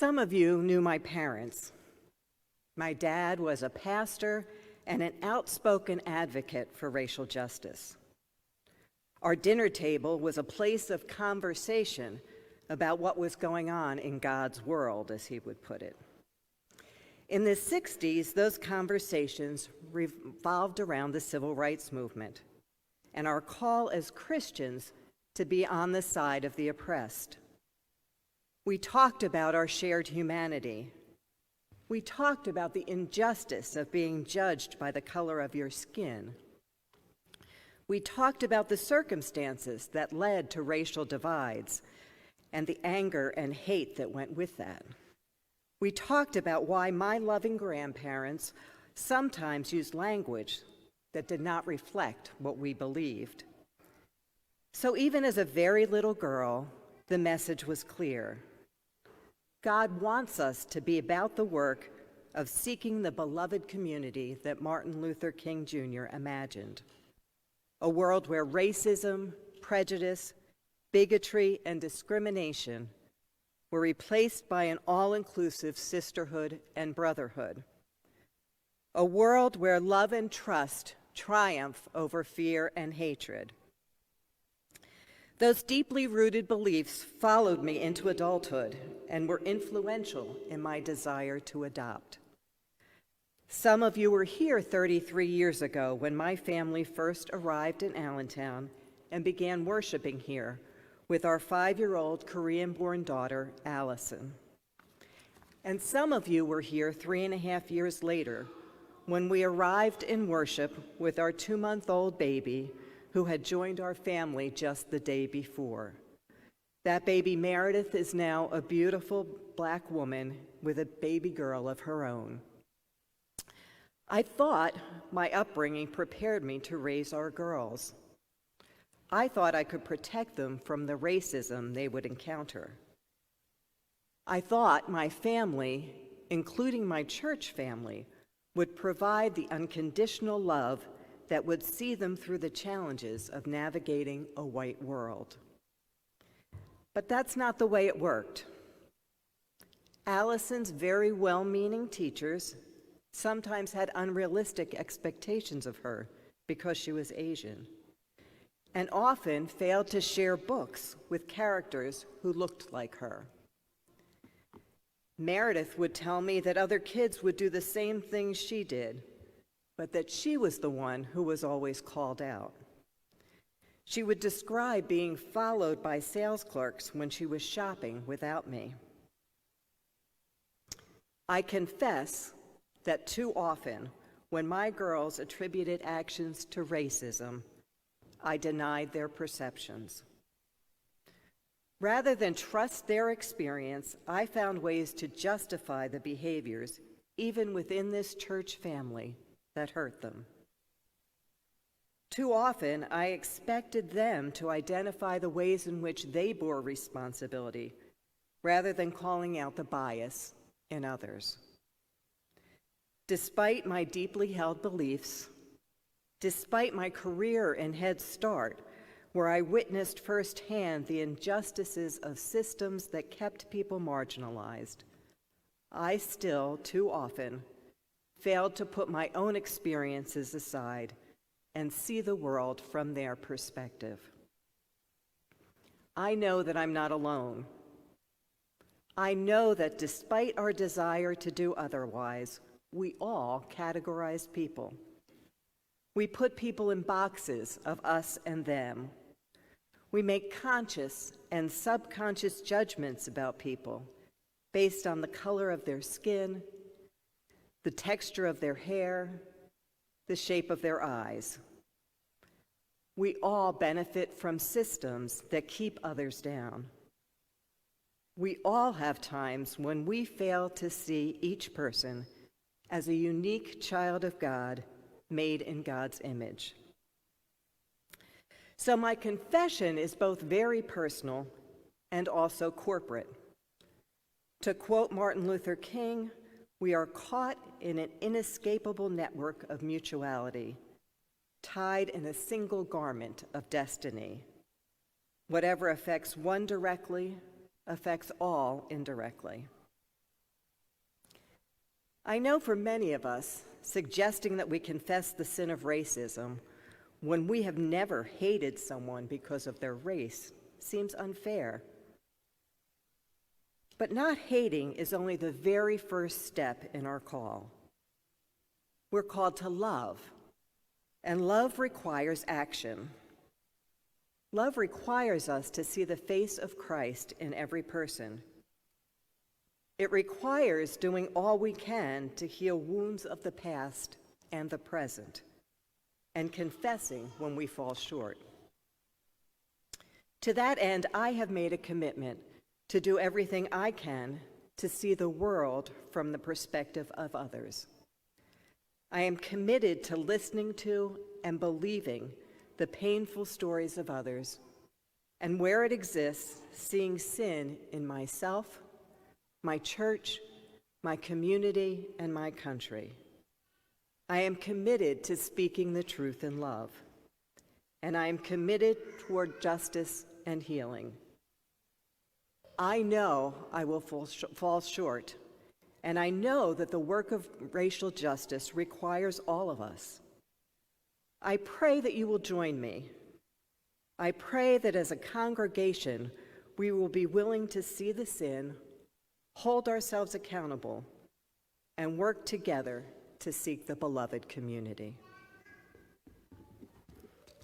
Some of you knew my parents. My dad was a pastor and an outspoken advocate for racial justice. Our dinner table was a place of conversation about what was going on in God's world, as he would put it. In the 60s, those conversations revolved around the civil rights movement and our call as Christians to be on the side of the oppressed. We talked about our shared humanity. We talked about the injustice of being judged by the color of your skin. We talked about the circumstances that led to racial divides and the anger and hate that went with that. We talked about why my loving grandparents sometimes used language that did not reflect what we believed. So even as a very little girl, the message was clear. God wants us to be about the work of seeking the beloved community that Martin Luther King Jr. imagined. A world where racism, prejudice, bigotry, and discrimination were replaced by an all-inclusive sisterhood and brotherhood. A world where love and trust triumph over fear and hatred. Those deeply rooted beliefs followed me into adulthood and were influential in my desire to adopt. Some of you were here 33 years ago when my family first arrived in Allentown and began worshiping here with our 5-year-old Korean-born daughter, Allison. And some of you were here 3.5 years later when we arrived in worship with our 2-month-old baby who had joined our family just the day before. That baby, Meredith, is now a beautiful Black woman with a baby girl of her own. I thought my upbringing prepared me to raise our girls. I thought I could protect them from the racism they would encounter. I thought my family, including my church family, would provide the unconditional love that would see them through the challenges of navigating a white world. But that's not the way it worked. Allison's very well-meaning teachers sometimes had unrealistic expectations of her because she was Asian, and often failed to share books with characters who looked like her. Meredith would tell me that other kids would do the same things she did, but that she was the one who was always called out. She would describe being followed by sales clerks when she was shopping without me. I confess that too often, when my girls attributed actions to racism, I denied their perceptions. Rather than trust their experience, I found ways to justify the behaviors, even within this church family, that hurt them. Too often, I expected them to identify the ways in which they bore responsibility, rather than calling out the bias in others. Despite my deeply held beliefs, despite my career in Head Start, where I witnessed firsthand the injustices of systems that kept people marginalized, I still, too often, failed to put my own experiences aside and see the world from their perspective. I know that I'm not alone. I know that despite our desire to do otherwise, we all categorize people. We put people in boxes of us and them. We make conscious and subconscious judgments about people based on the color of their skin, the texture of their hair, the shape of their eyes. We all benefit from systems that keep others down. We all have times when we fail to see each person as a unique child of God made in God's image. So my confession is both very personal and also corporate. To quote Martin Luther King, we are caught in an inescapable network of mutuality, tied in a single garment of destiny. Whatever affects one directly affects all indirectly. I know for many of us, suggesting that we confess the sin of racism when we have never hated someone because of their race seems unfair. But not hating is only the very first step in our call. We're called to love, and love requires action. Love requires us to see the face of Christ in every person. It requires doing all we can to heal wounds of the past and the present, and confessing when we fall short. To that end, I have made a commitment to do everything I can to see the world from the perspective of others. I am committed to listening to and believing the painful stories of others, and where it exists, seeing sin in myself, my church, my community, and my country. I am committed to speaking the truth in love, and I am committed toward justice and healing. I know I will fall short, and I know that the work of racial justice requires all of us. I pray that you will join me. I pray that as a congregation, we will be willing to see the sin, hold ourselves accountable, and work together to seek the beloved community.